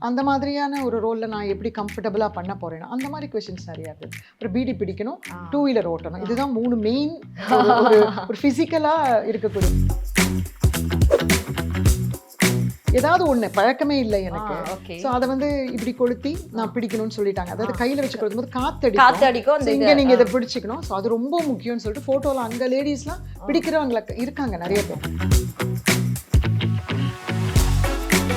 அந்த மாதிரியான ஒரு ரோலில் நான் எப்படி கம்ஃபர்டபுளாக பண்ண போகிறேன்னா அந்த மாதிரி கொஷின்ஸ் நிறையா இருக்குது. அப்புறம் பீடி பிடிக்கணும், டூ வீலர் ஓட்டணும். இதுதான் 3 மெயின் ஒரு ஃபிசிக்கலாக இருக்கக்கூடிய. ஏதாவது ஒன்று பழக்கமே இல்லை எனக்கு. ஸோ அதை வந்து இப்படி கொளுத்தி நான் பிடிக்கணும்னு சொல்லிட்டாங்க. அதாவது கையில் வச்சு கொளுத்தும் போது காத்தடிக்கும், இங்கே நீங்கள் இதை பிடிச்சிக்கணும். ஸோ அது ரொம்ப முக்கியம்னு சொல்லிட்டு ஃபோட்டோவில் அங்கே லேடிஸ்லாம் பிடிக்கிறவங்களை இருக்காங்க நிறைய பேர்.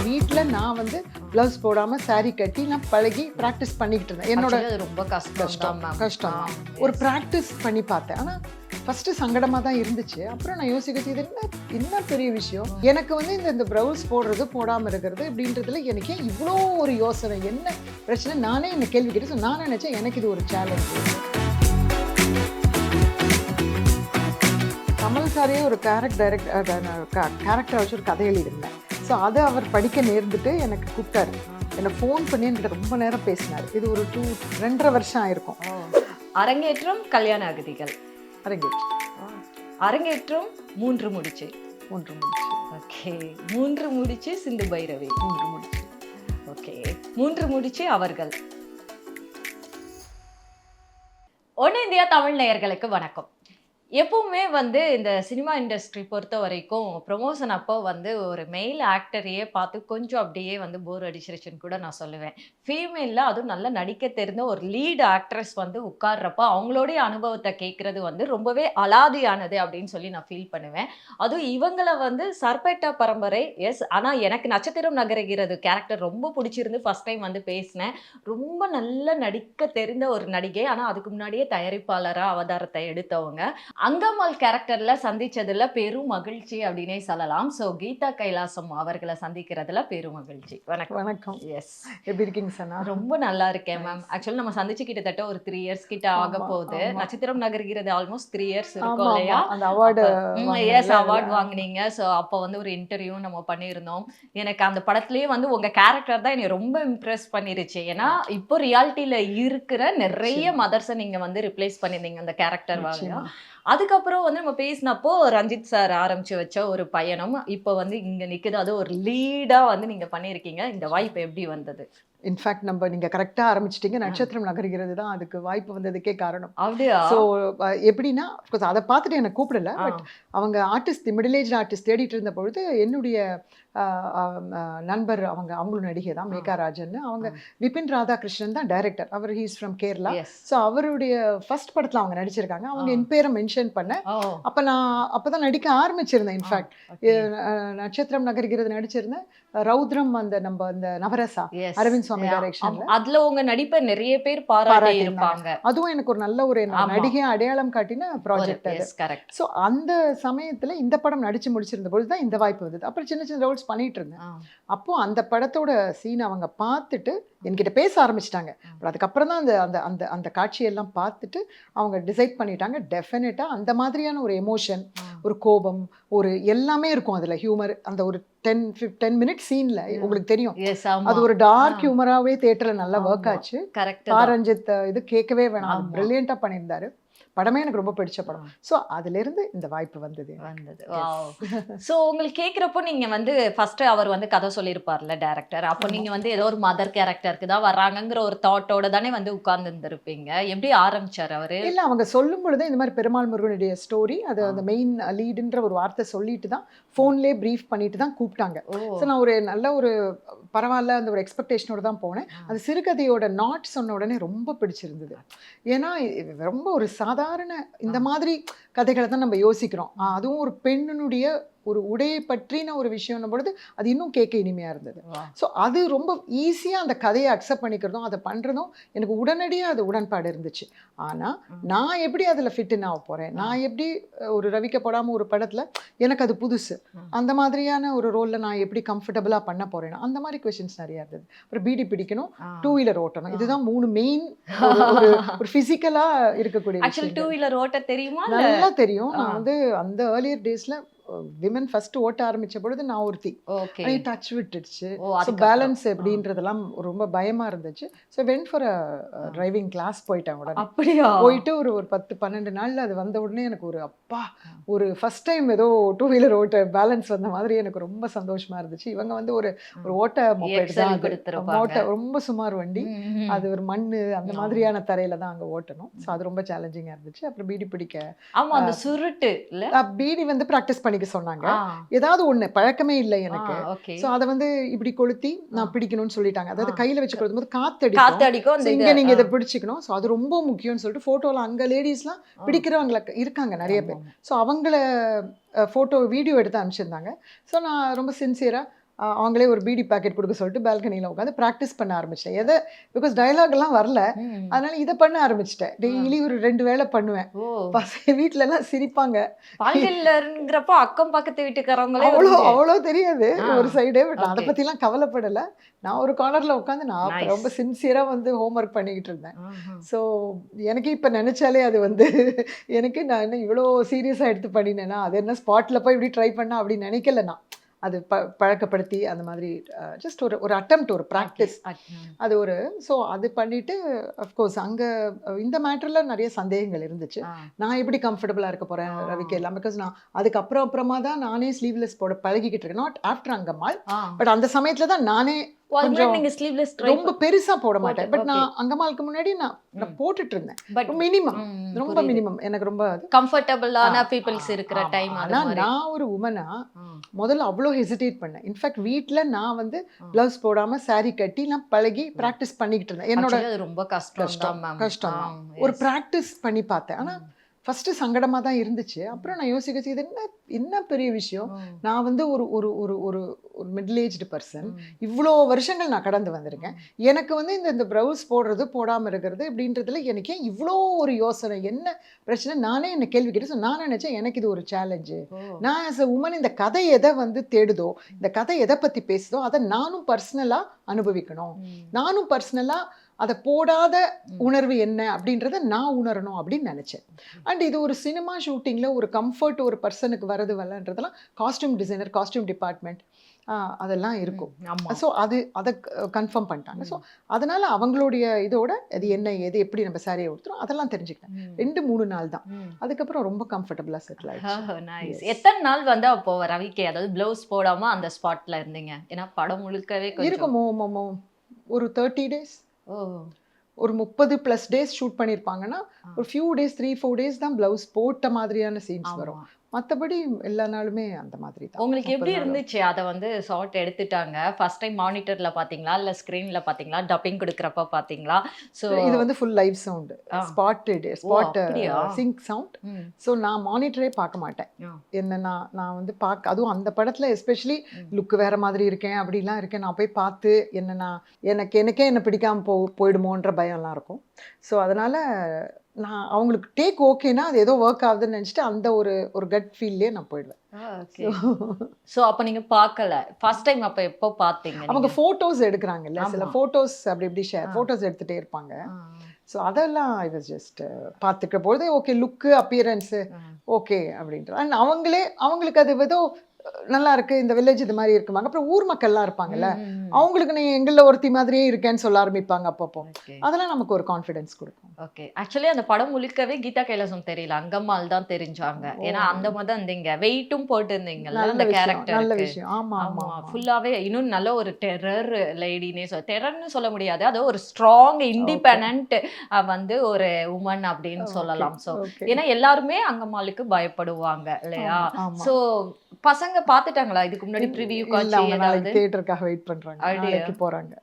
வீட்டில் நான் வந்து க்ளவுஸ் போடாமல் சாரீ கட்டி நான் பழகி ப்ராக்டிஸ் பண்ணிக்கிட்டு இருந்தேன். என்னோட ரொம்ப கஷ்டம் ஒரு ப்ராக்டிஸ் பண்ணி பார்த்தேன். ஆனால் ஃபஸ்ட்டு சங்கடமாக தான் இருந்துச்சு. அப்புறம் நான் யோசிக்கிறது இது என்ன பெரிய விஷயம். எனக்கு வந்து இந்த ப்ரௌஸ் போடுறது போடாமல் இருக்கிறது அப்படின்றதுல எனக்கு இவ்வளோ ஒரு யோசனை, என்ன பிரச்சனை நானே என்ன கேள்வி கேட்டு. ஸோ நான் நினச்சேன் எனக்கு இது ஒரு சேலஞ்சு. கமல் சாரே ஒரு கேரக்டர் வச்சு ஒரு கதை எழுதியிருந்தேன். ஸோ அதை அவர் படிக்க நேர்ந்துட்டு எனக்கு கூப்பிட்டாரு. என்னை ஃபோன் பண்ணி என்கிட்ட ரொம்ப நேரம் பேசினார். இது ஒரு 2.5 வருஷம் ஆயிருக்கும். அரங்கேற்றம் கல்யாண அகதிகள், அரங்கேற்றம் 3 முடிச்சு. ஓகே, 3 முடிச்சு சிந்து பைரவி, 3 முடிச்சு. ஓகே, 3 முடிச்சு அவர்கள். ஒன்று இந்தியா தமிழ் நேயர்களுக்கு வணக்கம். எப்பவுமே வந்து இந்த சினிமா இண்டஸ்ட்ரி பொறுத்த வரைக்கும் ப்ரொமோஷன் அப்போ வந்து ஒரு மெயில் ஆக்டரையே பார்த்து கொஞ்சம் அப்படியே வந்து போர் அடிச்சிருச்சுன்னு கூட நான் சொல்லுவேன். ஃபீமேலில் அதுவும் நல்லா நடிக்க தெரிந்த ஒரு லீட் ஆக்ட்ரஸ் வந்து உட்கார்றப்ப அவங்களுடைய அனுபவத்தை கேட்குறது வந்து ரொம்பவே அலாதியானது அப்படின்னு சொல்லி நான் ஃபீல் பண்ணுவேன். அதுவும் இவங்களை வந்து சர்பேட்டா பரம்பரை. எஸ், ஆனால் எனக்கு நட்சத்திரம் நகருகிறது கேரக்டர் ரொம்ப பிடிச்சிருந்து ஃபர்ஸ்ட் டைம் வந்து பேசினேன். ரொம்ப நல்லா நடிக்க தெரிந்த ஒரு நடிகை, ஆனால் அதுக்கு முன்னாடியே தயாரிப்பாளராக அவதாரத்தை எடுத்தவங்க. அங்கம்மாள் கேரக்டர்ல சந்திச்சதுல பெரும் மகிழ்ச்சி அப்படின்னே சொல்லலாம். ஸோ கீதா கைலாசம் அவர்களை சந்திக்கிறதுல பெரும் மகிழ்ச்சி. வணக்கம். எஸ், எப்படி இருக்கீங்க சனா? ரொம்ப நல்லா இருக்கேன் மேம். ஆக்சுவலி நம்ம சந்திச்சு கிட்டத்தட்ட ஒரு 3 இயர்ஸ் கிட்ட ஆக போகுது. நட்சத்திரம் நகர்கிறது ஆல்மோஸ்ட் 3 இயர்ஸ் இருக்கும் இல்லையா? அந்த அவார்டு. எஸ், அவார்டு வாங்கினீங்க. ஸோ அப்போ வந்து ஒரு இன்டர்வியூ நம்ம பண்ணியிருந்தோம். எனக்கு அந்த படத்துலேயே வந்து உங்க கேரக்டர் தான் என்னை ரொம்ப இம்ப்ரெஸ் பண்ணிருச்சு. ஏன்னா இப்போ ரியாலிட்டியில இருக்கிற நிறைய மதர்ஸை நீங்க வந்து ரிப்ளேஸ் பண்ணியிருந்தீங்க அந்த கேரக்டர் வாங்க. அதுக்கப்புறம் வந்து நம்ம பேசினப்போ ரஞ்சித் சார் ஆரம்பிச்சு வச்ச ஒரு பயணம் இப்போ வந்து இங்க நிக்குது. அது ஒரு லீடா வந்து நீங்க பண்ணியிருக்கீங்க. இந்த வாய்ப்பு எப்படி வந்தது? இன்ஃபேக்ட் நீங்கள் கரெக்டாக ஆரம்பிச்சிட்டிங்க. நட்சத்திரம் நகர்கிறது தான் அதுக்கு வாய்ப்பு வந்ததுக்கே காரணம். அப்படியா? ஸோ எப்படின்னா அதை பார்த்துட்டு என்னை கூப்பிடல. பட் அவங்க ஆர்டிஸ்ட், மிடில் ஏஜ் ஆர்டிஸ்ட் தேடிட்டு இருந்த பொழுது என்னுடைய நண்பர், அவங்களும் நடிகை தான், மேகா ராஜன். அவங்க விபின் ராதாகிருஷ்ணன் தான் டைரக்டர். அவர் ஹீஸ் ஃப்ரம் கேரளா. ஸோ அவருடைய ஃபர்ஸ்ட் படத்தில் அவங்க நடிச்சிருக்காங்க. அவங்க என் பேரை மென்ஷன் பண்ண அப்போ தான் நடிக்க ஆரம்பிச்சிருந்தேன். இன்ஃபேக்ட் நட்சத்திரம் நகர்கிறது நடிச்சிருந்தேன். ரௌத்ரம், நம்ம அந்த நவரசா அரவிந்த் சுவாமி டைரக்ஷன்ல. அதுல உங்க நடிப்பை நிறைய பேர் பாராட்டி இருப்பாங்க. அதுவும் எனக்கு ஒரு நல்ல ஒரு நடிகையை அடையாளம் காட்டின ப்ராஜெக்ட் அது. ஸோ அந்த சமயத்துல இந்த படம் நடிச்சு முடிச்சிருந்த பொழுது தான் இந்த வாய்ப்பு வந்தது. அப்புறம் சின்ன சின்ன ரோல்ஸ் பண்ணிட்டு இருந்தேன். அப்போ அந்த படத்தோட சீன் அவங்க பார்த்துட்டு என்கிட்ட பேச ஆரம்பிச்சிட்டாங்க. அதுக்கப்புறம் தான் அந்த அந்த அந்த காட்சியெல்லாம் பார்த்துட்டு அவங்க டிசைட் பண்ணிட்டாங்க. டெஃபினட்டா அந்த மாதிரியான ஒரு எமோஷன், ஒரு கோபம், ஒரு எல்லாமே இருக்கும் அதுல. ஹியூமர், அந்த ஒரு 10 மினிட் சீன்ல உங்களுக்கு தெரியும். அது ஒரு டார்க் ஹியூமராகவே தியேட்டர்ல நல்லா ஒர்க் ஆச்சு. ரஞ்சித் இது கேட்கவே வேணாம், பிரில்லியண்டா பண்ணியிருந்தாரு. படமே எனக்கு ரொம்ப பிடிச்ச படம். ஸோ அதுலேருந்து இந்த வாய்ப்பு வந்தது. ஸோ உங்களுக்கு கேட்குறப்போ நீங்கள் வந்து ஃபஸ்ட்டு அவர் வந்து கதை சொல்லியிருப்பார்ல டேரக்டர், அப்போ நீங்கள் வந்து ஏதோ ஒரு மதர் கேரக்டருக்கு தான் வர்றாங்கங்கிற ஒரு தாட்டோட தானே வந்து உட்கார்ந்துருந்துருப்பீங்க. எப்படி ஆரம்பிச்சார் அவர்? இல்லை, அவங்க சொல்லும் பொழுது இந்த மாதிரி பெருமாள் முருகனுடைய ஸ்டோரி, அது அந்த மெயின் லீடுன்ற ஒரு வார்த்தை சொல்லிட்டு தான் ஃபோன்லேயே ப்ரீஃப் பண்ணிட்டு தான் கூப்பிட்டாங்க. ஸோ நான் ஒரு நல்ல ஒரு பரவாயில்ல அந்த ஒரு எக்ஸ்பெக்டேஷனோட தான் போனேன். அது சிறுகதையோட நாட் சொன்ன உடனே ரொம்ப பிடிச்சிருந்தது. ஏன்னா ரொம்ப ஒரு சாதாரண இந்த மாதிரி கதைகளை தான் நம்ம யோசிக்கிறோம். அதுவும் ஒரு பெண்ணினுடைய ஒரு உடையை பற்றின ஒரு விஷயம் பொழுது அது இன்னும் கேட்க இனிமையாக இருந்தது. ஸோ அது ரொம்ப ஈஸியாக அந்த கதையை அக்செப்ட் பண்ணிக்கிறதும் அதை பண்ணுறதும் எனக்கு உடனடியாக அது உடன்பாடு இருந்துச்சு. ஆனால் நான் எப்படி அதில் ஃபிட்டுன்னு ஆக போகிறேன், நான் எப்படி ஒரு ரவிக்கப்படாமல் ஒரு படத்தில் எனக்கு அது புதுசு, அந்த மாதிரியான ஒரு ரோலில் நான் எப்படி கம்ஃபர்டபுளாக பண்ண போகிறேன்னா அந்த மாதிரி கொஷின்ஸ் நிறையா இருந்தது. அப்புறம் பீடி பிடிக்கணும், டூ வீலர் ஓட்டணும். இதுதான் 3 மெயின் ஒரு ஃபிசிக்கலாக இருக்கக்கூடிய. டூ வீலர் ஓட்ட தெரியுமா? நல்லா தெரியும். நான் வந்து அந்த ஏர்லியர் டேஸில் விமன் ஃபர்ஸ்ட் ஓட்ட ஆரம்பிச்ச பொழுது நான் ஒருத்தி ஓகே. டச் விட்டுடுச்சு. ஓ, ஸோ அதுக்கப்புறம். பேலன்ஸ் எப்படின்றதெல்லாம் ரொம்ப பயமா இருந்துச்சு. So went for driving class போயிட்டேன் உடனே. அப்படியா? போயிட்டு ஒரு ஒரு 10-12 நாள்ல அது வந்த உடனே எனக்கு ஒரு அப்பா ஒரு ஃபர்ஸ்ட் டைம் ஏதோ டூ வீலர் ஓட்ட பேலன்ஸ் வந்த மாதிரி எனக்கு ரொம்ப சந்தோஷமா இருந்துச்சு. இவங்க வந்து ஒரு ஒரு ஓட்ட மொபைல் Excel தான் அது. கொடுத்திருப்பாங்க. ஓட்ட ரொம்ப சுமார் வண்டி. அது ஒரு மண்ணு அந்த மாதிரியான தரையில தான் அங்க ஓட்டணும். ஸோ அது ரொம்ப சேலஞ்சிங்கா இருந்துச்சு. அப்புறம் பீடி பிடிக்க ஆமா, அந்த சுருட்டு இல்ல? பீடி வந்து ப்ராக்டிஸ் பண்ணிக்க சொன்னாங்க. ஆ, ஏதாவது ஒண்ணு பழக்கமே இல்லை எனக்கு. ஓகே. ஸோ அதை வந்து இப்படி கொளுத்தி நான் பிடிக்கணும்னு சொல்லிட்டாங்க. அதாவது கையில வச்சு கொளுத்தும் போது காத்தடிக்கும். காத்தடிக்கும் அந்த So, இது. இங்க நீங்க இதை பிடிச்சிக்கணும். ஸோ அது ரொம்ப முக்கியம்னு சொல்லிட்டு போட்டோல அங்க லேடிஸ்லாம் பிடிக்கிறவங்க இருக்காங்க நிறைய பேர். ஸோ அவங்கள போட்டோ வீடியோ எடுத்து அனுப்பிச்சிருந்தாங்க. ஸோ நான் ரொம்ப சின்சியரா அவங்களே ஒரு பீடி பாக்கெட் கொடுக்க சொல்லிட்டு பால்கனியில் உட்காந்து ப்ராக்டிஸ் பண்ண ஆரம்பிச்சிட்டேன். எதை பிகாஸ் டயலாக் எல்லாம் வரல, அதனால இதை பண்ண ஆரம்பிச்சிட்டேன். டெய்லி ஒரு 2 வேளை பண்ணுவேன். வீட்டுல எல்லாம் சிரிப்பாங்க. பால்கனிலங்கிறப்போ அக்கம் பக்கத்து வீட்டுக்காரங்களே அவ்வளோ தெரியாது ஒரு சைடே. பட் அதை பத்தி எல்லாம் கவலைப்படல. நான் ஒரு கார்னர்ல உட்காந்து நான் ரொம்ப சின்சியரா வந்து ஹோம்ஒர்க் பண்ணிக்கிட்டு இருந்தேன். ஸோ எனக்கு இப்ப நினைச்சாலே அது வந்து எனக்கு நான் என்ன இவ்வளோ சீரியஸா எடுத்து பண்ணினேன்னா, அது என்ன ஸ்பாட்ல போய் இப்படி ட்ரை பண்ணா அப்படின்னு நினைக்கல. நான் அது பழக்கப்படுத்தி அந்த மாதிரி ஜஸ்ட் ஒரு அட்டெம்ப்ட், ஒரு ப்ராக்டிஸ், அது ஒரு. ஸோ அது பண்ணிட்டு அஃப்கோர்ஸ் அங்கே இந்த மேட்டரில் நிறைய சந்தேகங்கள் இருந்துச்சு. நான் எப்படி கம்ஃபர்டபுளாக இருக்க போகிறேன் ரவிக்கு எல்லாம். பிகாஸ் நான் அப்புறமா தான் நானே ஸ்லீவ்லெஸ் போட பழகிக்கிட்டு இருக்கேன். நாட் ஆஃப்டர் அங்கம்மாள், பட் அந்த சமயத்தில் தான் நானே கொஞ்சம் ரொம்ப பெருசா போட மாட்டேன். பட் நான் அங்கம்மாளுக்கு முன்னாடி நான் போட்டுட்டு இருந்தேன். மினிமம், ரொம்ப மினிமம். எனக்கு ரொம்ப கம்ஃபர்டபுளான பீப்பிள்ஸ் இருக்கிற டைம். ஆனா நான் ஒரு உமனா முதல்ல அவ்வளோ ஹெசிடேட் பண்ணேன். இன்ஃபேக்ட் வீட்டில் நான் வந்து பிளவுஸ் போடாம சாரி கட்டி நான் பழகி ப்ராக்டிஸ் பண்ணிக்கிட்டு இருந்தேன். என்னோட ரொம்ப கஷ்டம் ஒரு ப்ராக்டிஸ் பண்ணி பார்த்தேன். ஆனா ஃபர்ஸ்ட் சங்கடமா தான் இருந்துச்சு. அப்புறம் நான் யோசிக்க இது என்ன பெரிய விஷயம். நான் வந்து ஒரு ஒரு ஒரு ஒரு ஒரு மிடில் ஏஜ்டு பர்சன். இவ்வளோ வருஷங்கள் நான் கடந்து வந்திருக்கேன். எனக்கு வந்து இந்த ப்ளவுஸ் போடுறது போடாமல் இருக்கிறது அப்படின்றதுல எனக்கு ஏன் இவ்வளோ ஒரு யோசனை, என்ன பிரச்சனை, நானே என்ன கேள்வி கேட்டு. நான் நினைச்சேன் எனக்கு இது ஒரு சேலஞ்சு. நான் ஆஸ் அ உமன் இந்த கதை எதை வந்து தேடுதோ, இந்த கதை எதை பற்றி பேசுதோ அதை நானும் பர்சனலாக அனுபவிக்கணும். நானும் பர்சனலாக அதை போடாத உணர்வு என்ன அப்படின்றத நான் உணரணும் அப்படின்னு நினச்சேன். அண்ட் இது ஒரு சினிமா ஷூட்டிங்கில் ஒரு கம்ஃபர்ட் ஒரு பர்சனுக்கு வரது வரன்றதெல்லாம் காஸ்டியூம் டிசைனர், காஸ்டியூம் டிபார்ட்மெண்ட் அதெல்லாம் இருக்கும். ஸோ அதை கன்ஃபார்ம் பண்ணிட்டாங்க. ஸோ அதனால அவங்களுடைய இதோட அது என்ன ஏது எப்படி நம்ம சாரியை கொடுத்துரும் அதெல்லாம் தெரிஞ்சுக்கிட்டேன். 2-3 நாள் தான். அதுக்கப்புறம் ரொம்ப கம்ஃபர்டபுளாக செட்டில் ஆயிடுச்சு. எத்தனை நாள் வந்து அப்போ ரவிக்கே அதாவது பிளவுஸ் போடாம அந்த ஸ்பாட்ல இருந்தீங்க? ஏன்னா படம் முழுக்கவே இருக்கும் ஒரு 30 days, ஒரு 30+ டேஸ் ஷூட் பண்ணியிருப்பாங்கன்னா ஒரு ஃபியூ டேஸ் 3-4 டேஸ் தான் பிளவுஸ் போட்ட மாதிரியான சீன்ஸ் வரும். மற்றபடி எல்லா நாளுமே அந்த மாதிரி தான். உங்களுக்கு எப்படி இருந்துச்சு அதை வந்து ஷார்ட் எடுத்துட்டாங்க? ஃபர்ஸ்ட் டைம் மானிட்டர்ல பாத்தீங்களா இல்ல ஸ்கிரீன்ல பாத்தீங்களா, டப்பிங் கொடுக்கறப்ப பாத்தீங்களா? சோ இது வந்து full live sound, spot sync sound. So நான் மானிட்டரே பார்க்க மாட்டேன். என்னன்னா நான் வந்து அதுவும் அந்த படத்துல எஸ்பெஷலி லுக் வேற மாதிரி இருக்கேன் அப்படிலாம் இருக்கேன். நான் போய் பார்த்து என்னன்னா எனக்கே என்ன பிடிக்காம போயிடுமோன்ற பயம்லாம் இருக்கும். ஸோ அதனால நான் அவங்களுக்கு டேக் ஓகேனா அது ஏதோ ஒர்க் ஆகுதுன்னு நினச்சிட்டு அந்த ஒரு கட் ஃபீல்லே நான் போயிடுவேன். ஸோ அப்போ நீங்கள் பார்க்கல ஃபர்ஸ்ட் டைம்? அப்போ எப்போ பார்த்தீங்க? அவங்க ஃபோட்டோஸ் எடுக்கிறாங்கல்ல, சில ஃபோட்டோஸ் அப்படி இப்படி ஃபோட்டோஸ் எடுத்துகிட்டே இருப்பாங்க. ஸோ அதெல்லாம் ஐ வாஸ் ஜஸ்ட் பார்த்துக்கிற பொழுது ஓகே லுக்கு அப்பியரன்ஸு ஓகே அப்படின்ற. அண்ட் அவங்களுக்கு அது ஏதோ நல்லா இருக்கு, இந்த வில்லேஜ் இது மாதிரி இருக்குமாங்க. அப்புறம் ஊர் மக்கள்லாம் இருப்பாங்கல்ல, அவங்களுக்கு நீ எங்களில் ஒருத்தி மாதிரியே இருக்கேன்னு சொல்ல ஆரம்பிப்பாங்க அப்பப்போ. அதெல்லாம் நமக்கு ஒரு கான்ஃபிடன்ஸ் கொடுக்கும். ஓகே. ஆக்சுவலி அந்த படம் முழுக்கவே கீதா கைலாசம் தெரியல, அங்கம்மாள் தான் தெரிஞ்சாங்க. ஏன்னா அந்த மாதிரி இருந்தீங்க, வெயிட்டும் போட்டு இருந்தீங்கல்ல அந்த கேரக்டர். நல்ல விஷயம். ஆமா ஆமா, ஃபுல்லாவே இன்னும் நல்ல ஒரு டெரர் லேடினே டெரர்னு சொல்ல முடியாது, அது ஒரு ஸ்ட்ராங் இண்டிபெண்டன்ட் வந்து ஒரு உமன் அப்படின்னு சொல்லலாம். ஸோ ஏன்னா எல்லாருமே அங்கம்மாளுக்கு பயப்படுவாங்க இல்லையா? ஸோ பசங்க பாத்துட்டாங்களா இதுக்கு முன்னாடி ப்ரிவியூ காட்சி? ஏதாவது தியேட்டருக்காக வெயிட் பண்றாங்க, நாளைக்கு போறாங்க.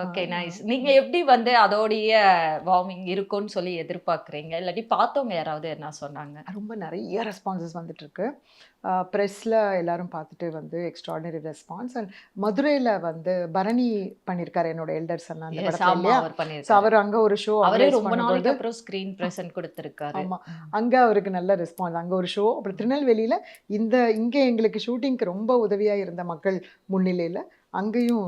Okay, nice. நீங்க எப்படி வந்து அதோடைய வார்மிங் இருக்கும்னு சொல்லி எதிர்பார்க்குறீங்க? இல்லாட்டி பார்த்தவங்க யாராவது என்ன சொன்னாங்க? ரொம்ப நிறைய ரெஸ்பான்சஸ் வந்துட்டு இருக்கு. ப்ரெஸ்ஸில் எல்லாரும் பார்த்துட்டு வந்து எக்ஸ்ட்ராடினரி ரெஸ்பான்ஸ். அண்ட் மதுரையில் வந்து பரணி பண்ணியிருக்காரு, என்னோட எல்டர் சன் அந்த படத்துல இல்லையா. ஸோ அவர் அங்கே ஒரு ஷோ, அவரே ரொம்ப நாளைக்கு அப்புறம் ஸ்க்ரீன் ப்ரெசன்ட் கொடுத்துருக்காரு. ஆமாம், அங்கே அவருக்கு நல்ல ரெஸ்பான்ஸ். அங்கே ஒரு ஷோ. அப்புறம் திருநெல்வேலியில் இங்கே எங்களுக்கு ஷூட்டிங்க்கு ரொம்ப உதவியாக இருந்த மக்கள் முன்னிலையில் அங்கேயும்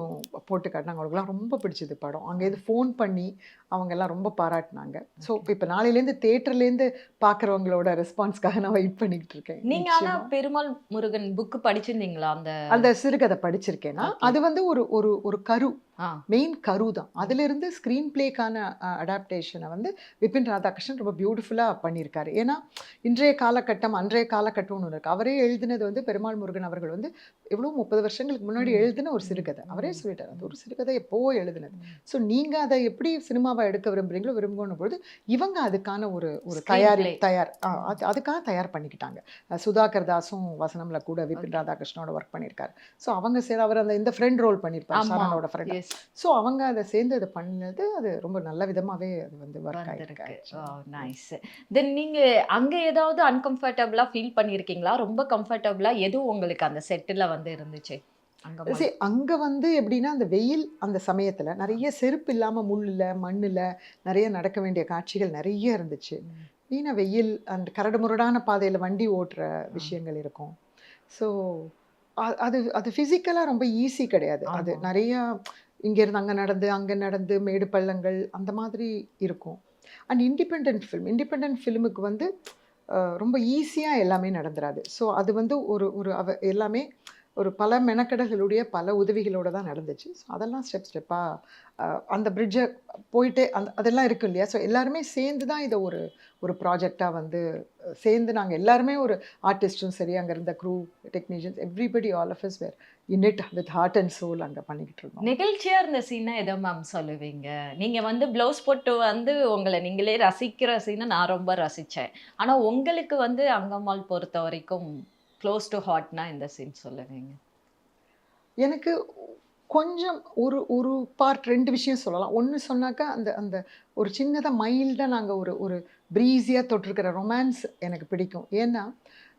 போட்டு காட்டினாங்க. அவங்களுக்குலாம் ரொம்ப பிடிச்சது படம். அங்கேருந்து ஃபோன் பண்ணி அவங்கெல்லாம் ரொம்ப பாராட்டுனாங்க. ஸோ இப்போ நாளையிலேருந்து தியேட்டர்லேருந்து பார்க்குறவங்களோட ரெஸ்பான்ஸ்க்காக நான் வெயிட் பண்ணிக்கிட்டு இருக்கேன். நீங்க ஆனா நிச்சயமா. பெருமாள் முருகன் புக் படிச்சிருந்தீங்களா அந்த? அந்த சிறுகதை படிச்சிருக்கேன்னா, Okay. அது வந்து ஒரு ஒரு ஒரு கரு. ஆ. மெயின் கரு தான். அதிலிருந்து ஸ்க்ரீன் பிளேக்கான அடாப்டேஷனை வந்து விபின் ராதாகிருஷ்ணன் ரொம்ப பியூட்டிஃபுல்லாக பண்ணியிருக்காரு. ஏன்னா இன்றைய காலகட்டம், அன்றைய காலகட்டம்னு ஒன்று இருக்குது. அவரே எழுதினது வந்து பெருமாள் முருகன் அவர்கள் வந்து எவ்வளோ 30 வருஷங்களுக்கு முன்னாடி எழுதின ஒரு சிறுகதை. அவரே சொல்லிட்டார், அது ஒரு சிறுகதை எப்போவோ எழுதினது. ஸோ நீங்கள் அதை எப்படி சினிமாவை எடுக்க விரும்புகிறீங்களோ விரும்புகணும் பொழுது இவங்க அதுக்கான ஒரு ஒரு Screenplay. அதுக்காக தயார் பண்ணிக்கிட்டாங்க. சுதாகர் தாஸும் வசனம்ல கூட விபின் ராதாகிருஷ்ணனோட ஒர்க் பண்ணியிருக்காரு. ஸோ அவங்க சேர்ந்து அவர் அந்த இந்த ஃப்ரெண்ட் ரோல் பண்ணியிருப்பார், ஆமா. சரணோட ஃப்ரெண்ட். Yes. ஸோ அவங்க அதை சேர்ந்து அதை பண்ணது அது ரொம்ப நல்ல விதமாகவே அது வந்து ஒர்க் வந்திருக்கு. ஆகிருக்கு. நைஸ். தென் நீங்க அங்க ஏதாவது அன்கம்ஃபர்டபுளா ஃபீல் பண்ணியிருக்கீங்களா? ரொம்ப கம்ஃபர்டபுளா எது உங்களுக்கு அந்த செட்டில் வந்து இருந்துச்சு அங்க சரி, அங்கே வந்து எப்படின்னா அந்த வெயில் அந்த சமயத்தில் நிறைய செருப்பு இல்லாமல் முள்ளில் மண்ணில் நிறைய நடக்க வேண்டிய காட்சிகள் நிறைய இருந்துச்சு. வீணா வெயில் அந்த கரடுமுரடான பாதையில் வண்டி ஓட்டுற விஷயங்கள் இருக்கும். ஸோ அது அது ஃபிசிக்கலாக ரொம்ப ஈஸி கிடையாது. அது ஆமா. நிறையா இங்கேருந்து அங்கே நடந்து மேடு பள்ளங்கள் அந்த மாதிரி இருக்கும். அண்ட் இண்டிபெண்ட் ஃபிலிமுக்கு வந்து ரொம்ப ஈஸியாக எல்லாமே நடந்துராது. ஸோ அது வந்து ஒரு ஒரு எல்லாமே ஒரு பல மெனக்கெடல்களுடைய பல உதவிகளோட தான் நடந்துச்சு. ஸோ அதெல்லாம் ஸ்டெப்பாக அந்த பிரிட்ஜை போயிட்டு அதெல்லாம் இருக்கும் இல்லையா. ஸோ எல்லாருமே சேர்ந்து தான் இதை ஒரு ஒரு ப்ராஜெக்டாக வந்து சேர்ந்து நாங்கள் எல்லாருமே ஒரு ஆர்டிஸ்ட்டும் சரி, அங்கே இருந்த crew technicians everybody all of us were in it with heart and soul அங்கே பண்ணிக்கிட்டு இருந்தோம். நெகிழ்ச்சியா இருந்த சீனை எதோ மேம் சொல்லுவீங்க? நீங்க வந்து ப்ளவுஸ் போட்டு வந்து உங்களை நீங்களே ரசிக்கிற சீனை நான் ரொம்ப ரசிச்சேன். ஆனா உங்களுக்கு வந்து அங்கம்மாள் பொறுத்த வரைக்கும் க்ளோஸ் டு ஹார்ட்னா இந்த சீன் சொல்லுவீங்க? எனக்கு கொஞ்சம் ஒரு ஒரு பார்ட் 2 விஷயம் சொல்லலாம். ஒன்று சொன்னாக்கா அந்த அந்த ஒரு சின்னதாக மைல்டாக நாங்கள் ஒரு ஒரு ப்ரீஸியாக தொட்டிருக்கிற ரொமான்ஸ் எனக்கு பிடிக்கும். ஏன்னா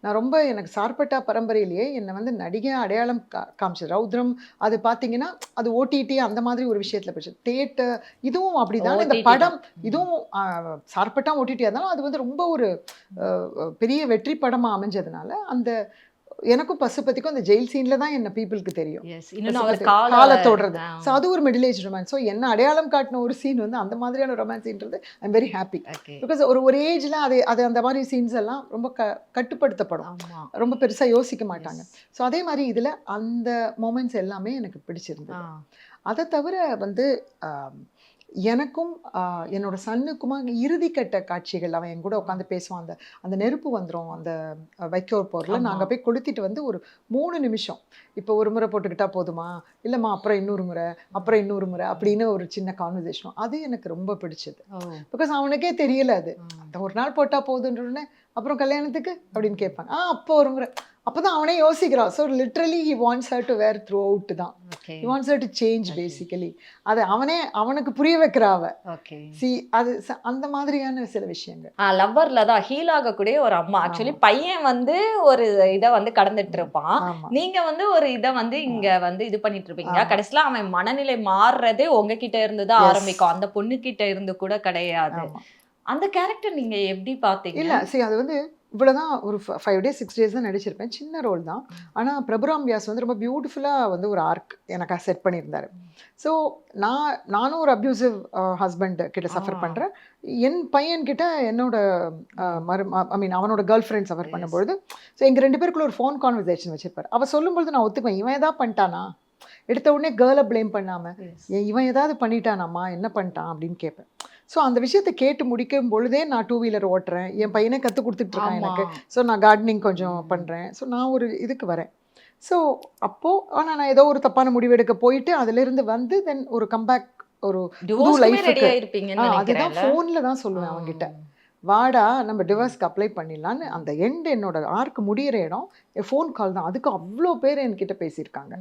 நான் ரொம்ப எனக்கு சார்பட்டா பரம்பரையிலேயே என்னை வந்து நடிகை அடையாளம் காமிச்சது ரௌத்ரம். அது பார்த்தீங்கன்னா அது ஓடிடி அந்த மாதிரி ஒரு விஷயத்தில் போச்சு. தேட்டர் இதுவும் அப்படிதான். இந்த OTT படம் தான். இதுவும் சார்பட்டா ஓடிடியாக இருந்தாலும் அது வந்து ரொம்ப ஒரு பெரிய வெற்றி படமாக அமைஞ்சதுனால அந்த எனக்கும் பசுபதிக்கும் அந்த ஜெயில் சீன்ல தான் என்ன பீப்புளுக்கு தெரியும். எஸ். இன்னும் அவர் காலை தொடுறது. ஸோ அது ஒரு மிடில் ஏஜ் ரொமான்ஸ். ஸோ என்ன அடையாளம் காட்டின ஒரு சீன் வந்து அந்த மாதிரியான ரொமான்ஸ்ன்றது I am very happy. Okay. Because ஒரு ஒரு ஏஜ்ல அது அது அந்த மாதிரி சீன்ஸ் எல்லாம் ரொம்ப கட்டுப்படுத்தப்படும். ஆமா. ரொம்ப பெருசா யோசிக்க மாட்டாங்க. ஸோ அதே மாதிரி இதுல அந்த மொமெண்ட்ஸ் எல்லாமே எனக்கு பிடிச்சிருந்தது. அதை தவிர வந்து எனக்கும் என்னோட சன்னுக்குமா இறுதிக்கட்ட காட்சிகள் அவன் என் கூட உட்காந்து பேசுவான். அந்த அந்த நெருப்பு வந்துடும் அந்த வைக்கோல் போரில் நாங்கள் போய் கொளுத்திட்டு வந்து ஒரு 3 நிமிஷம் இப்போ ஒரு முறை போட்டுக்கிட்டா போதுமா, இல்லைம்மா அப்புறம் இன்னொரு முறை, அப்புறம் இன்னொரு முறை அப்படின்னு ஒரு சின்ன கான்வர்சேஷன். அது எனக்கு ரொம்ப பிடிச்சது. பிகாஸ் அவனுக்கே தெரியல அது அந்த ஒரு நாள் போட்டால் போதுன்றோடனே அப்புறம் கல்யாணத்துக்கு அப்படின்னு கேட்பாங்க. அப்போ ஒரு முறை அப்பதான் அவனே யோசிக்கிறான். So literally he wants her to wear throughout தான். He wants her to change basically. அது அவனுக்கு புரிய வைக்கிறா அவ. சி அது அந்த மாதிரியான சில விஷயங்கள். லவ்வர்ல தான் ஹீல் ஆகக்கூடிய ஒரு அம்மா. ஆக்சுவலி பையன் வந்து ஒரு இதை வந்து கடந்துட்டு இருப்பான். நீங்க வந்து ஒரு இதை வந்து இங்க வந்து இது பண்ணிட்டு இருப்பீங்க. கடைசியில அவன் மனநிலை மாறுறதே உங்ககிட்ட இருந்து தான் ஆரம்பிக்கும். அந்த பொண்ணு கிட்ட இருந்து கூட கிடையாது. அந்த கேரக்டர் நீங்க எப்படி பாத்தீங்க? இல்ல சரி, அது வந்து இவ்வளோதான் ஒரு 5 days 6 days தான் நடிச்சிருப்பேன். சின்ன ரோல் தான். ஆனால் பிரபுராம் வியாஸ் வந்து ரொம்ப பியூட்டிஃபுல்லாக வந்து ஒரு ஆர்க் எனக்கு செட் பண்ணியிருந்தாரு. ஸோ நானும் ஒரு அப்யூசிவ் ஹஸ்பண்ட் கிட்ட சஃபர் பண்ணுறேன். என் பையன்கிட்ட என்னோட அவனோட கேர்ள் ஃப்ரெண்ட் சஃபர் பண்ணும்பொழுது ஸோ எங்கள் 2 பேருக்குள்ள ஒரு ஃபோன் கான்வர்சேஷன் வச்சிருப்பார். அவள் சொல்லும்பொழுது நான் ஒத்துக்குவேன், இவன் எதாவது பண்ணிட்டானா, எடுத்த உடனே கேர்ளை ப்ளேம் பண்ணாமல் இவன் ஏதாவது பண்ணிட்டானாம்மா, என்ன பண்ணிட்டான் அப்படின்னு கேட்பேன். ஸோ அந்த விஷயத்தை கேட்டு முடிக்கும் பொழுதே நான் 2 வீலர் ஓட்டுறேன், என் பையனை கற்றுக் கொடுத்துட்ருக்கான் எனக்கு. ஸோ நான் கார்டனிங் கொஞ்சம் பண்ணுறேன். ஸோ நான் ஒரு இதுக்கு வரேன். ஸோ அப்போது ஆனால் நான் ஏதோ ஒரு தப்பான முடிவு எடுக்க போயிட்டு அதிலிருந்து வந்து தென் ஒரு கம்பேக் ஒரு புது லைஃப். அதுதான் ஃபோனில் தான் சொல்லுவேன் அவங்ககிட்ட, வாடா நம்ம டிவோர்ஸ்க்கு அப்ளை பண்ணிடலான்னு. அந்த எண்ட் என்னோட ஆர்க்கு முடிகிற இடம் ஃபோன் கால் தான். அதுக்கு அவ்வளோ பேர் என்கிட்ட பேசியிருக்காங்க.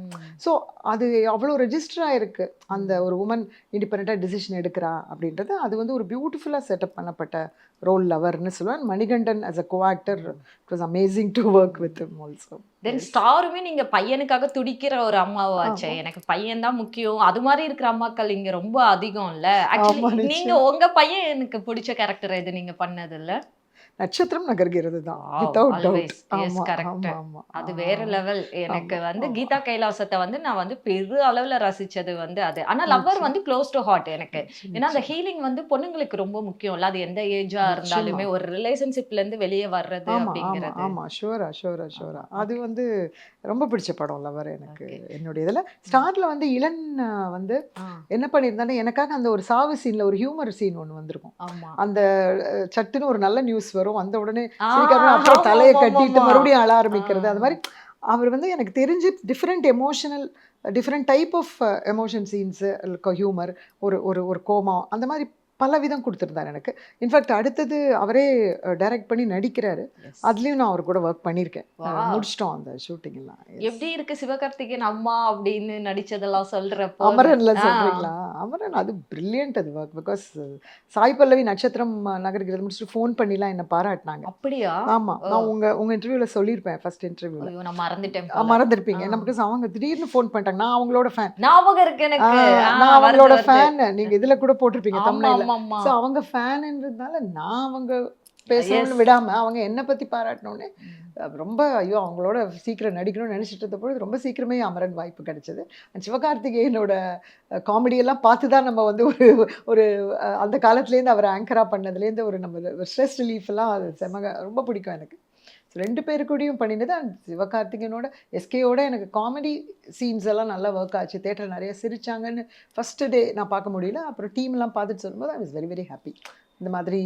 ஸோ அது அவ்வளோ ரெஜிஸ்டர் ஆகிருக்கு. அந்த ஒரு உமன் இண்டிபெண்ட்டாக டிசிஷன் எடுக்கிறா அப்படின்றது அது வந்து ஒரு பியூட்டிஃபுல்லாக செட்டப் பண்ணப்பட்ட ரோல் லவர்னு சொல்லுவேன். Manikandan as a co-actor, it was amazing to work with him also. தென் ஸ்டாருமே நீங்க பையனுக்காக துடிக்கிற ஒரு அம்மாவாச்சே, எனக்கு பையன் தான் முக்கியம், அது மாதிரி இருக்கிற அம்மாக்கள் இங்க ரொம்ப அதிகம் இல்ல? ஆக்சுவலி நீங்க உங்க பையனுக்கு பிடிச்ச கேரக்டர் எது நீங்க பண்ணது இல்ல? நட்சத்திரம் நகர்கிறது தான் Wow, without always. Doubt. Yes, ஆமா correct. ஆமா ஆமா அது வேற லெவல். எனக்கு ஆமா வந்து ஆமா கீதா கைலாசத்த வந்து நான் வந்து பெரு அளவுல ரசிச்சது வந்து அது. ஆனா லவ்வர் நிச்சயம் வந்து க்ளோஸ் டு ஹார்ட் எனக்கு. ஏன்னா அந்த நிச்சயம் ஹீலிங் வந்து பொண்ணுங்களுக்கு ரொம்ப முக்கியம்ல. அது எந்த ஏஜா நிச்சயமா இருந்தாலுமே ஒரு ரிலேஷன்ஷிப்ல இருந்து வெளியே வர்றது ஆமா ஆமா அப்படிங்கிறது. ஆமா ஷூரா ஷூரா ஷூரா அது ஓகே. வந்து ரொம்ப பிடிச்ச படம் லவர் எனக்கு. ஓகே. என்னுடைய இதில் ஸ்டார்ட்ல வந்து இளன் வந்து ஆ. என்ன பண்ணியிருந்தானே எனக்காக அந்த ஒரு சாவு சீன்ல ஒரு ஹியூமர் சீன் ஒன்று வந்திருக்கும். ஆமா. அந்த சட்டுன்னு ஒரு நல்ல நியூஸ் வரும், வந்த உடனே ஆ, சிரிக்காம அப்புறம் ஆமா தலையை ஆமா கட்டிட்டு ஆமா. மறுபடியும் அழ ஆ. ஆரம்பிக்கிறது. அது மாதிரி அவர் வந்து எனக்கு தெரிஞ்சு different emotional different type of emotion scenes humour ஒரு ஒரு ஒரு கோபம் அந்த மாதிரி பல விதம் கொடுத்துருந்தார் எனக்கு. இன்ஃபேக்ட் அடுத்தது அவரே டைரக்ட் பண்ணி நடிக்கிறாரு. Yes. அதுலேயும் நான் அவர் கூட ஒர்க் பண்ணியிருக்கேன். Wow. முடிச்சிட்டோம் அந்த ஷூட்டிங் எல்லாம். Yes. எப்படி இருக்கு சிவகார்த்திகேயன் அம்மா அப்படின்னு நடிச்சதெல்லாம் சொல்றப்போ? அமரன்ல ஆ. சொல்றீங்களா? அமரன் அது பிரில்லியன்ட் அது ஒர்க். பிகாஸ் சாய் பல்லவி நட்சத்திரம் நகர்கிறது முடிச்சுட்டு ஃபோன் பண்ணிலாம் என்ன பாராட்டினாங்க. அப்படியா? ஆமா. ஓ. நான் உங்க இன்டர்வியூல சொல்லியிருப்பேன், ஃபர்ஸ்ட் இன்டர்வியூல. ஐயோ, நான் மறந்துட்டேன் போல. மறந்துருப்பீங்க. ஆ. என்ன பிகாஸ் அவங்க திடீர்னு ஃபோன் பண்ணிட்டாங்க. நான் அவங்களோட ஃபேன். ஞாபகம் இருக்கு எனக்கு. நான் வருது அவங்களோட வருது. ஃபேன். நீங்க இதுல கூட போட்டிருப்பீங்க ஆமா தம்ப்நெயில்ல. ஆமா ஆமா. ஸோ அவங்க ஃபேன்ன்றதுனால நான் அவங்க எஸ். பேசணும்னு விடாம அவங்க என்ன பத்தி பாராட்டினோடனே ரொம்ப ஐயோ அவங்களோட சீக்கிரம் நடிக்கணும்னு நினைச்சிட்டு இருந்த பொழுது ரொம்ப சீக்கிரமே அமரன் வாய்ப்பு கிடைச்சது. சிவகார்த்திகேயனோட காமெடியெல்லாம் பார்த்து தான் நம்ம வந்து ஒரு ஒரு அந்த காலத்துலேருந்து அவர் ஆங்கரா பண்ணதுலேருந்து ஒரு நம்ம ஸ்ட்ரெஸ் ரிலீஃப் எல்லாம் அது ரொம்ப பிடிக்கும் எனக்கு. ஸோ 2 பேரு கூடயும் பண்ணினது. அண்ட் சிவகார்த்திகேயனோட எஸ்கேயோட எனக்கு காமெடி சீன்ஸ் எல்லாம் நல்லா ஒர்க் ஆச்சு. தேட்டரில் நிறைய சிரிச்சாங்கன்னு ஃபர்ஸ்ட் டே நான் பார்க்க முடியல. அப்புறம் டீம்லாம் பார்த்துட்டு சொல்லும்போது I was very very happy. இந்த மாதிரி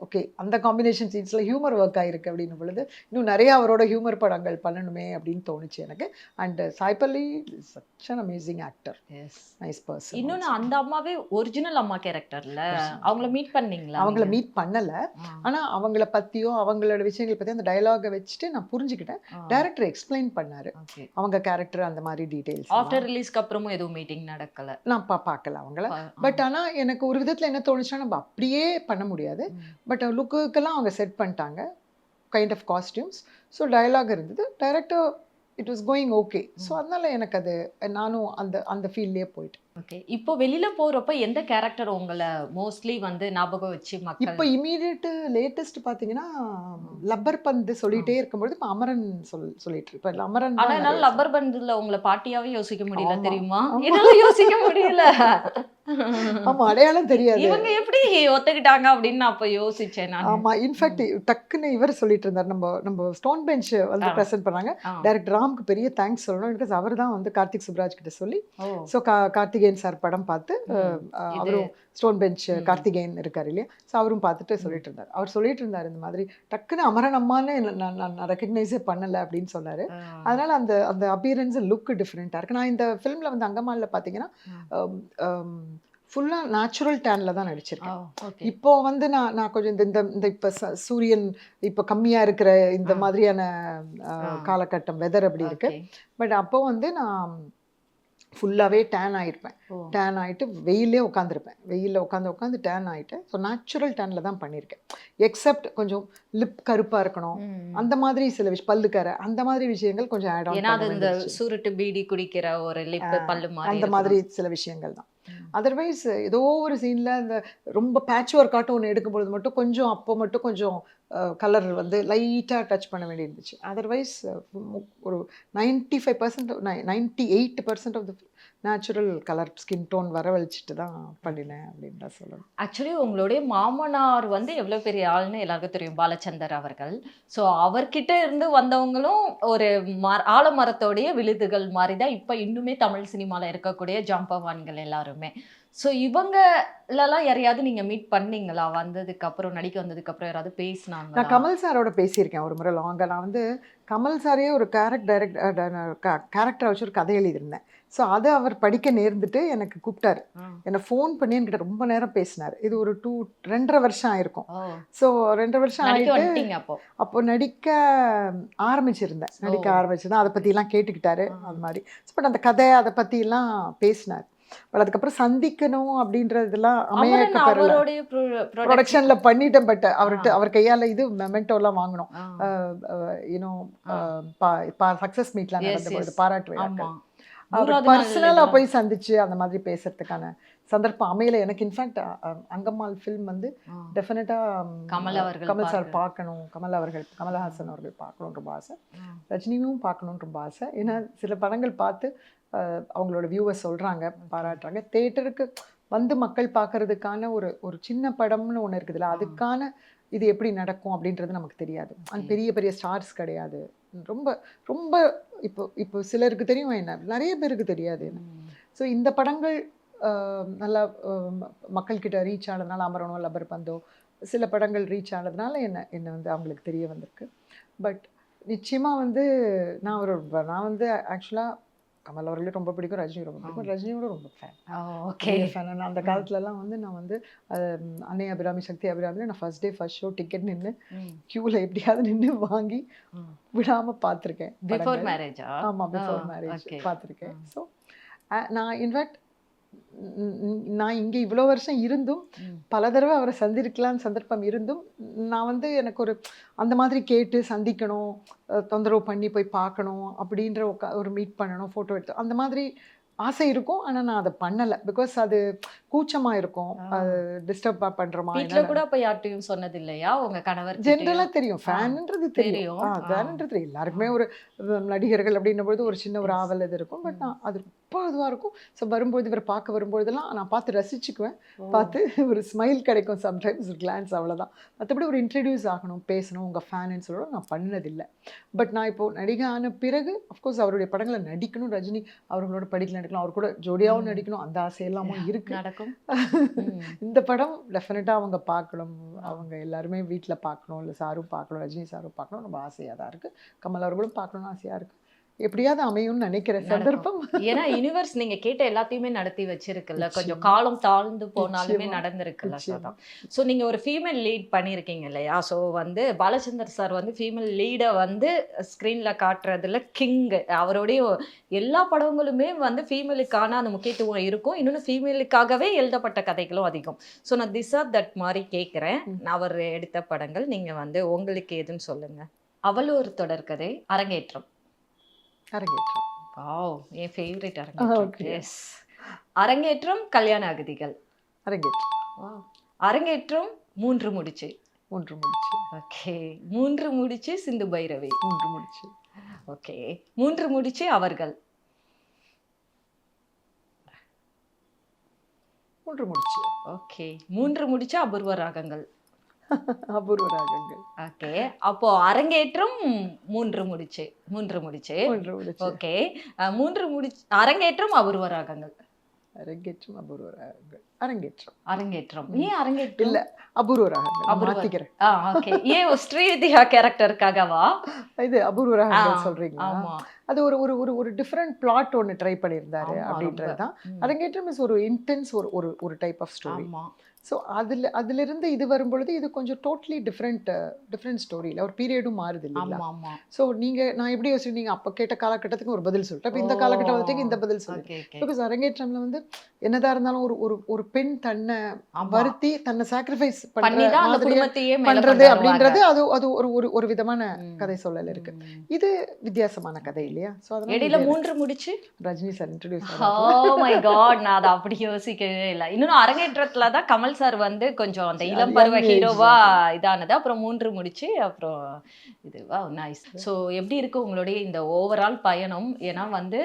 ஓகே அந்த காம்பினேஷன் சீன்ஸில் ஹியூமர் ஒர்க் ஆகிருக்கு அப்படின்னும் பொழுது இன்னும் நிறையா அவரோட ஹியூமர் படங்கள் பண்ணணுமே அப்படின்னு தோணுச்சு எனக்கு. And Sai Pallavi such an amazing actor, yes. Nice person. இன்னொன்னு அந்த அம்மாவே ஒரிஜினல் அம்மா கேரக்டர்ல அவங்கள மீட் பண்ணீங்களா? அவங்கள நீங்க? மீட் பண்ணலை. ஆ. ஆனால் அவங்கள பற்றியோ அவங்களோட விஷயங்களை பற்றி அந்த டயலாகை வச்சுட்டு நான் புரிஞ்சுக்கிட்டேன். ஆ. டைரக்டர் எக்ஸ்பிளைன் பண்ணாரு ஓகே. அவங்க கேரக்டர் அந்த மாதிரி டீட்டெயில்ஸ். ஆஃப்டர் ரிலீஸ்க்கு அப்புறமும் எதுவும் மீட்டிங் நடக்கல. நான் பார்க்கல அவங்கள. ஆ. பட் ஆனால் எனக்கு ஒரு விதத்தில் என்ன தோணுச்சுன்னா நம்ம அப்படியே பண்ண முடியாது. பட் லுக்குக்கெல்லாம் அவங்க செட் பண்ணிட்டாங்க kind of costumes. So dialogue இருந்தது. Director it was going okay. So அதனால எனக்கு அது நானும் அந்த அந்த ஃபீல்ட்லேயே போயிட்டேன். ஓகே. இப்போ வெளியில போறப்ப எந்த கேரக்டர் உங்களை மோஸ்ட்லி வந்து ஞாபகம் வச்சு மக்கள்? இப்போ இமீடியட் லேட்டஸ்ட் பார்த்தீங்கன்னா லப்பர் பந்து சொல்லிட்டே இருக்கும்போது இப்போ அமரன் சொல்லிட்டு இப்போ அமரன் ஆனா தான் என்னால நிறைய லப்பர் பந்துல உங்களை பாட்டியாவே யோசிக்க முடியல, ஆமா, தெரியுமா? ஆமா. என்னால யோசிக்க முடியல. ஆமா அடையாளம் தெரியாது. இவங்க எப்படி ஒத்துக்கிட்டாங்க அப்படின்னு நான் அப்ப யோசிச்சேன் நான். ஆமா இன்ஃபேக்ட் டக்குன்னு இவர் சொல்லிட்டு இருந்தார். நம்ம ஸ்டோன் பெஞ்ச் வந்து ஆ. ப்ரெசென்ட் பண்ணாங்க. ஆ. டைரக்டர் ராம்க்கு பெரிய தேங்க்ஸ் சொல்லணும். பிகாஸ் அவர் தான் வந்து கார்த்திக் சுப்ராஜ் கிட்ட சொல்லி ஓ. ஸோ கார்த்திகேயன் சார் படம் பார்த்து இது அவரும் ஸ்டோன் பெஞ்ச் ம். கார்த்திகேயன் இருக்கார் இல்லையா, ஸோ அவரும் பார்த்துட்டு சொல்லிட்டு இருந்தார். அவர் சொல்லிட்டு இருந்தார் இந்த மாதிரி டக்குன்னு அமரன் அம்மான்னு நான் ரெக்கக்னைஸே பண்ணலை அப்படின்னு சொன்னார். ஆ. அதனால அந்த அந்த அப்பியரன்ஸ் லுக் டிஃப்ரெண்ட்டாக இருக்குது. நான் இந்த ஃபிலிமில் வந்து அங்கமாலில் பார்த்தீங்கன்னா ஃபுல்லாக நேச்சுரல் டேனில் தான் ஓ, நடிச்சிருக்கேன். ஓகே. இப்போ இப்போ வந்து நான் கொஞ்சம் இந்த இந்த இந்த இப்போ சூரியன் இப்போ கம்மியாக இருக்கிற இந்த ஆ. மாதிரியான ஆ. காலகட்டம் வெதர் அப்படி இருக்கு. ஓகே. பட் அப்போ வந்து நான் ஃபுல்லாகவே டேன் ஆகிருப்பேன். ஓ. டேன் ஆகிட்டு வெயிலே உட்காந்துருப்பேன். வெயிலில் உட்காந்து டேன் ஆகிட்டேன். ஸோ நேச்சுரல் டேனில் தான் பண்ணியிருக்கேன். எக்ஸப்ட் கொஞ்சம் லிப் கருப்பாக இருக்கணும் ம். அந்த மாதிரி சில பல்லுக்கரை அந்த மாதிரி விஷயங்கள் கொஞ்சம் ஆட் ஆன் ஏன்னா பண்ண அது இந்த வேண்டியது. சுருட்டு பீடி குடிக்கிற ஒரு லிப் பல்லு மாதிரி அந்த மாதிரி சில விஷயங்கள் தான். அதர்வைஸ் ஏதோ ஒரு சீனில் இந்த ரொம்ப பேட்ச் ஒர்க் ஆட்டம் ஒன்று எடுக்கும்பொழுது மட்டும் கொஞ்சம் அப்போ மட்டும் கொஞ்சம் கலர் வந்து லைட்டாக டச் பண்ண வேண்டி இருந்துச்சு. அதர்வைஸ் ஒரு 95% 98% of the natural colour skin tone வரவழைச்சிட்டு தான் பண்ணினேன் அப்படின்னு தான் சொல்லணும். ஆக்சுவலி உங்களுடைய மாமனார் வந்து எவ்வளவு பெரிய ஆள்னு எல்லாருக்கும் தெரியும், பாலச்சந்தர் அவர்கள். ஸோ அவர்கிட்ட இருந்து வந்தவங்களும் ஒரு ஆலமரத்தோடைய விழுதுகள் மாதிரி தான் இப்போ இன்னுமே தமிழ் சினிமாவில் இருக்கக்கூடிய ஜாம்பவான்கள் எல்லாருமே. ஸோ இவங்களெல்லாம் யாரையாவது நீங்க மீட் பண்ணீங்களா? வந்ததுக்கு அப்புறம், நடிக்க வந்ததுக்கு அப்புறம் யாராவது பேசினாங்களா? நான் கமல் சாரோட பேசியிருக்கேன் ஒரு முறை லாங்காக. நான் வந்து கமல் சாரையே ஒரு கேரக்டரை வச்சு ஒரு கதை எழுதியிருந்தேன். ஸோ அதை அவர் படிக்க நேர்ந்துட்டு எனக்கு கூப்பிட்டாரு. என்னை ஃபோன் பண்ணி என்கிட்ட ரொம்ப நேரம் பேசினார். இது ஒரு 2.5 வருஷம் ஆயிருக்கும். ஓ. ஸோ 2.5 வருஷம் நடிக்க ஆகிட்டு வந்துட்டீங்க அப்போ? அப்போ நடிக்க ஆரம்பிச்சிருந்தேன். அதை பற்றிலாம் கேட்டுக்கிட்டாரு. அது மாதிரி பட் அந்த கதை அதை பற்றிலாம் பேசினார். பட் அதுக்கப்புறம் சந்திக்கணும் அப்படின்றதுலாம் அமரன் அமையக்கப்படல. அவருடைய ப்ரொடக்ஷன்ல பண்ணிட்டேன். பட் அவர் கையால இது மெமெண்டோலாம் வாங்கணும். ஆ. யூனோ சக்சஸ் மீட்லாம் Yes, நடந்த பொழுது yes. பாராட்டு ஆமா. விழாக்கள். அவர் 100வது நாள் பர்சனலாக இதெல்லாம். போய் சந்திச்சு அந்த மாதிரி பேசுறதுக்கான சந்தர்ப்பம் அமையல எனக்கு. இன்ஃபேக்ட் அங்கம்மாள் ஃபில்ம் வந்து ஆ. டெஃபினட்டாக கமல் அவர்கள் கமல் சார் பார்க்க. பார்க்கணும், கமலஹாசன் அவர்கள் பார்க்கணுன்ற ரொம்ப ஆசை, ஆ. ரஜினியும் பார்க்கணுன்ற ரொம்ப ஆசை. ஏன்னா சில படங்கள் பார்த்து அவங்களோட வியூவர்ஸ் சொல்கிறாங்க, பாராட்டுறாங்க. தேட்டருக்கு வந்து மக்கள் பார்க்கறதுக்கான ஒரு சின்ன படம்னு ஒன்று இருக்குதுல்ல, அதுக்கான இது எப்படி நடக்கும் அப்படின்றது நமக்கு தெரியாது. அந்த பெரிய பெரிய ஸ்டார்ஸ் கிடையாது. ரொம்ப ரொம்ப இப்போ சிலருக்கு தெரியும், என்ன நிறைய பேருக்கு தெரியாது. ஸோ இந்த படங்கள் நல்லா மக்கள்கிட்ட ரீச் ஆனதுனால, அமரனோ லப்பர் பந்தோ சில படங்கள் ரீச் ஆனதுனால என்ன வந்து அவங்களுக்கு தெரிய வந்திருக்கு. பட் நிச்சயமாக வந்து நான் வந்து ஆக்சுவலாக கமல் அவர்களே ரொம்ப பிடிக்கும், ரஜினி ரொம்ப பிடிக்கும், ரஜினியோட ரொம்ப ஃபேன். ஓகே. நான் அந்த காலத்துலலாம் வந்து நான் வந்து அன்னை அபிராமி, சக்தி அபிராமியில் நான் first day first show ticket நின்று க்யூவில் எப்படியாவது நின்று வாங்கி விடாமல் பார்த்துருக்கேன். பிஃபோர் மேரேஜா? ஆமாம், பிஃபோர் மேரேஜ் பார்த்துருக்கேன். ஸோ நான் இன்ஃபேக்ட் நான் இங்கே இவ்வளோ வருஷம் இருந்தும் பல தடவை அவரை சந்திருக்கலான்னு சந்தர்ப்பம் இருந்தும் நான் வந்து எனக்கு அந்த மாதிரி கேட்டு சந்திக்கணும், தொந்தரவு பண்ணி போய் பார்க்கணும் அப்படின்ற ஒரு மீட் பண்ணணும், ஃபோட்டோ எடுத்து அந்த மாதிரி ஆசை இருக்கும். ஆனால் நான் அதை பண்ணலை. பிகாஸ் அது கூச்சமாக இருக்கும், அது டிஸ்டர்ப் பண்ணுறோமா. வீட்டில் கூட அப்போ யார்ட்டையும் சொன்னது இல்லையா உங்க கணவர்? ஜென்ரலாக தெரியும், ஃபேனுன்றது தெரியும், ஃபேனுன்றது எல்லாருக்குமே. ஒரு நடிகர்கள் அப்படின்னும் பொழுது ஒரு சின்ன ஒரு ஆவல் இது இருக்கும். பட் நான் அது ரொம்ப இதுவாக இருக்கும். ஸோ வரும்போது இவர் பார்க்க வரும்பொழுதெல்லாம் நான் பார்த்து ரசிச்சுக்குவேன், பார்த்து ஒரு ஸ்மைல் கிடைக்கும், சம்டைம்ஸ் ஒரு கிளான்ஸ், அவ்வளோதான். மற்றபடி ஒரு இன்ட்ரடியூஸ் ஆகணும், பேசணும், உங்கள் ஃபேனுன்னு சொல்லணும் நான் பண்ணதில்லை. பட் நான் இப்போது நடிகை ஆன பிறகு அஃப்கோர்ஸ் அவருடைய படங்களை நடிக்கணும், ரஜினி அவர்களோட படிக்கல நடிக்கலாம், அவர் கூட ஜோடியாகவும் நடிக்கணும், அந்த ஆசையெல்லாமும் இருக்கு, நடக்கும். இந்த படம் டெஃபினட்டாக அவங்க பார்க்கணும், அவங்க எல்லாருமே வீட்டில் பார்க்கணும், இல்லை சாரும் பார்க்கணும், ரஜினி சாரும் பார்க்கணும், ரொம்ப ஆசையாக தான் இருக்குது. கமல் அவர்களும் பார்க்கணும்னு ஆசையாக இருக்குது. எப்படியாவது அமையும்னு நினைக்கிறேன் சந்தர்ப்பம். ஏன்னா யூனிவர்ஸ் நீங்க கேட்ட எல்லாத்தையுமே நடத்தி வச்சிருக்குல்ல, கொஞ்சம் காலம் தாழ்ந்து போனாலுமே நடந்திருக்குல்ல. ஸோ நீங்க ஒரு ஃபீமேல் லீட் பண்ணியிருக்கீங்க இல்லையா? ஸோ வந்து பாலச்சந்தர் சார் வந்து ஃபீமேல் லீடை வந்து ஸ்க்ரீன்ல காட்டுறதுல கிங். அவருடைய எல்லா படங்களுமே வந்து ஃபீமேலுக்கான அந்த முக்கியத்துவம் இருக்கும். இன்னொன்று ஃபீமேலுக்காகவே எழுதப்பட்ட கதைகளும் அதிகம். ஸோ நான் திஸ் ஆர் தட் மாதிரி கேட்குறேன். அவர் எடுத்த படங்கள் நீங்க வந்து உங்களுக்கு எதுன்னு சொல்லுங்க. அவள் ஒரு தொடர்கதை, அரங்கேற்றம். அரங்கேற்றம் வாவ், என் ஃபேவரட் அரங்கேற்றம். எஸ், அரங்கேற்றம், கல்யாண அகதிகள். அரங்கேற்றம். அரங்கேற்றம், மூன்று முடிச்சு. மூன்று முடிச்சு. ஓகே. மூன்று முடிச்சு, சிந்து பைரவி. மூன்று முடிச்சு. ஓகே. மூன்று முடிச்சு, அவர்கள். மூன்று முடிச்சு. ஓகே. மூன்று முடிச்சு, அபூர்வ ராகங்கள். அபூர்வ ராகங்கள். ஓகே. அப்போ அரங்கேற்றம், மூன்று முடிச்சு. மூன்று முடிச்சு. மூன்று முடிச்சு. ஓகே. மூன்று முடிச்சு, அரங்கேற்றம், அபூர்வ ராகங்கள். அரங்கேற்றம், அபூர்வ ராகங்கள். அரங்கேற்றம். அரங்கேற்றம். ஏன் அரங்கேற்றம்? இல்ல, அபூர்வ ராகங்கள் மாத்திக்கிறேன். ஓகே. ஏன் ஸ்ரீவித்யா கேரக்டருக்காகவா இது அபூர்வ ராகங்கள் சொல்றீங்களா? ஆமா. அது ஒரு ஒரு ஒரு ஒரு டிஃபரெண்ட் பிளாட் ஒன்று ட்ரை பண்ணியிருந்தாரு அப்படின்றது தான். அரங்கேற்றம் இஸ் ஒரு இன்டென்ஸ் ஒரு டைப் ஆஃப் ஸ்டோரி. ஸோ அதிலிருந்து இது வரும்பொழுது இது கொஞ்சம் டோட்டலி டிஃப்ரெண்ட் ஸ்டோரி. இல்லை, ஒரு பீரியடும் மாறுது இல்லைங்களா? ஸோ நான் எப்படி யோசிச்சு அப்போ கேட்ட காலகட்டத்துக்கு ஒரு பதில் சொல்லிட்டேன், இப்போ இந்த காலகட்டம் வந்துட்டு இந்த பதில் சொல்லிட்டேன். பிகாஸ் அரங்கேற்றம்ல வந்து என்னதான் இருந்தாலும் ஒரு பெண் தன்னை வருத்தி தன்னை சாக்ரிஃபைஸ் பண்றது அப்படின்றது அது அது ஒரு விதமான கதை சொல்லல இருக்கு. இது வித்தியாசமான கதை இல்லையா? ஸோ இடையில மூன்று முடிச்சு Rajini sir introduce. Oh my God, நான் அதை அப்படி யோசிக்கவே இல்லை. இன்னும் அரங்கேற்றத்துல தான் கமல் சார் வந்து கொஞ்சம் அந்த இளம் பருவ ஹீரோவா இதானது. அப்புறம் மூன்று முடிச்சு, அப்புறம் இதுவா நைஸ். ஸோ எப்படி இருக்கு உங்களுடைய இந்த ஓவரால் பயணம்? ஏன்னா வந்து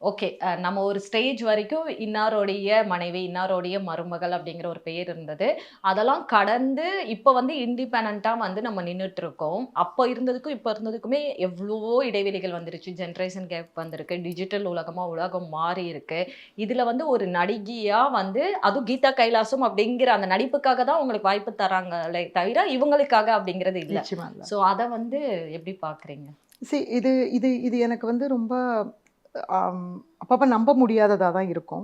ஓகே, நம்ம ஒரு ஸ்டேஜ் வரைக்கும் இன்னாரோடைய மனைவி, இன்னாரோடைய மருமகள் அப்படிங்கிற ஒரு பெயர் இருந்தது. அதெல்லாம் கடந்து இப்போ வந்து இண்டிபெண்ட்டாக வந்து நம்ம நின்றுட்டு இருக்கோம். அப்போ இருந்ததுக்கும் இப்போ இருந்ததுக்குமே எவ்வளவோ இடைவெளிகள் வந்துருச்சு, ஜென்ரேஷன் கேப் வந்திருக்கு, டிஜிட்டல் உலகம் மாறி இருக்கு. இதில் வந்து ஒரு நடிகையாக வந்து அதுவும் கீதா கைலாசம் அப்படிங்கிற அந்த நடிப்புக்காக தான் உங்களுக்கு வாய்ப்பு தராங்களே தவிர இவங்களுக்காக அப்படிங்கிறது இல்லை. ஸோ அதை வந்து எப்படி பார்க்குறீங்க? சரி, இது எனக்கு வந்து ரொம்ப அப்பப்போ நம்ப முடியாததாக தான் இருக்கும்.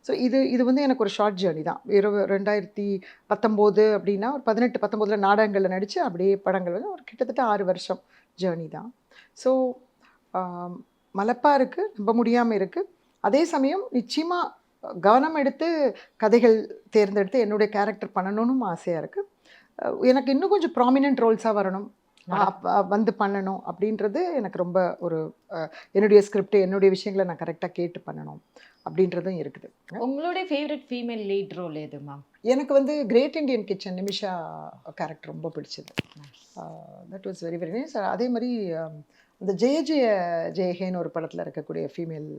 ஸோ இது வந்து எனக்கு ஒரு ஷார்ட் ஜேர்னி தான். 2019 அப்படின்னா ஒரு 18-19 நாடகங்களில் நடித்து அப்படியே படங்கள் வந்து ஒரு கிட்டத்தட்ட 6 வருஷம் ஜேர்னி தான். ஸோ மலப்பாக இருக்குது, நம்ப முடியாமல் இருக்குது. அதே சமயம் நிச்சயமாக கவனம் எடுத்து கதைகள் தேர்ந்தெடுத்து என்னுடைய கேரக்டர் பண்ணணும்னு ஆசையாக இருக்குது. எனக்கு இன்னும் கொஞ்சம் ப்ராமினென்ட் ரோல்ஸாக வரணும், வந்து பண்ணணும் அப்படின்றது எனக்கு ரொம்ப ஒரு என்னுடைய ஸ்கிரிப்ட் என்னுடைய விஷயங்களை நான் கரெக்டாக கேட்டு பண்ணணும் அப்படின்றதும் இருக்குது. உங்களுடைய ஃபேவரட் ஃபீமேல் லீட் ரோல் எது மேம்? எனக்கு வந்து great Indian kitchen Nimisha character ரொம்ப பிடிச்சது. That was very very nice. அதே மாதிரி இந்த ஜெய ஜெய ஜெயஹேன்னு ஒரு படத்தில் இருக்கக்கூடிய ஃபீமேல்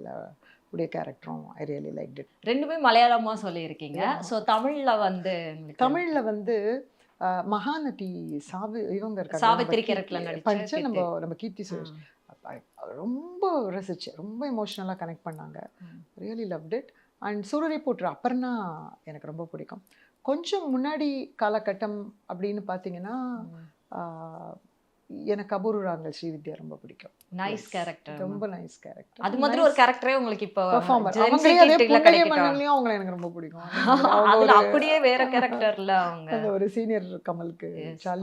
உடைய கேரக்டரும் ஐ ரியலி லைக் இட். ரெண்டுமே மலையாளமாக சொல்லியிருக்கீங்க. ஸோ தமிழில் வந்து தமிழில் வந்து மகாநதி இவங்க இருக்காங்க, சாவித்திரி கேரக்டர்ல படிச்சு நம்ம கீர்த்தி சுரேஷ் ரொம்ப ரசிச்சேன். ரொம்ப எமோஷ்னலாக கனெக்ட் பண்ணாங்க. Really loved it. அண்ட் சூரரை போற்று அபர்ணா எனக்கு ரொம்ப பிடிக்கும். கொஞ்சம் முன்னாடி காலகட்டம் அப்படின்னு பார்த்தீங்கன்னா எனக்கு அபூர்வராங்கல் ஸ்ரீவித்யா ரொம்ப பிடிக்கும். நைஸ் கேரக்டர், ரொம்ப நைஸ் கேரக்டர். அது மாதிரி ஒரு கேரக்டரே உங்களுக்கு இப்போ பெர்ஃபார்மர் அவங்களே அதே புண்ணிய மன்னன்லயும் அவங்கள எனக்கு ரொம்ப பிடிக்கும். அதுல அப்படியே வேற கேரக்டர்ல அவங்க அந்த ஒரு சீனியர் கமலுக்கு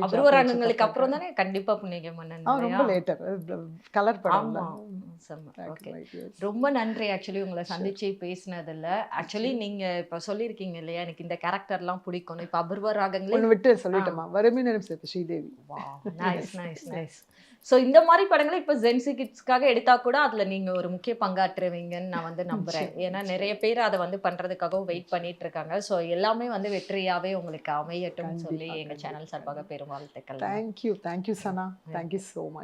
அபூர்வராங்கங்களுக்கு அப்புறம் தானே கண்டிப்பா புண்ணிய மன்னன் ரொம்ப லேட்டர் கலர் படம். ஓகே, ரொம்ப நன்றி ஆக்சுவலி உங்களை சந்திச்சு பேசினதுல. ஆக்சுவலி நீங்க இப்ப சொல்லியிருக்கீங்க இல்லையா எனக்கு இந்த கேரக்டர்லாம் பிடிக்கும். இப்ப அபூர்வராகங்களே விட்டு சொல்லிட்டோமா, வருமினம் சேர்த்து Sridevi. Nice nice nice. So இந்த மாதிரி படங்களை இப்போ ஜென்சி கிட்ஸ்க்காக எடுத்தா கூட அதுல நீங்க ஒரு முக்கிய பங்காற்றுவீங்கன்னு நான் வந்து நம்புறேன். ஏன்னா நிறைய பேர் அதை வந்து பண்றதுக்காகவும் வெயிட் பண்ணிட்டு இருக்காங்க. ஸோ எல்லாமே வந்து வெற்றியாவே உங்களுக்கு அமையட்டும் சொல்லி எங்க சேனல் சார்பாக பெரும் வாழ்த்துக்கள். தேங்க்யூ சனா, தேங்க்யூ ஸோ மச்.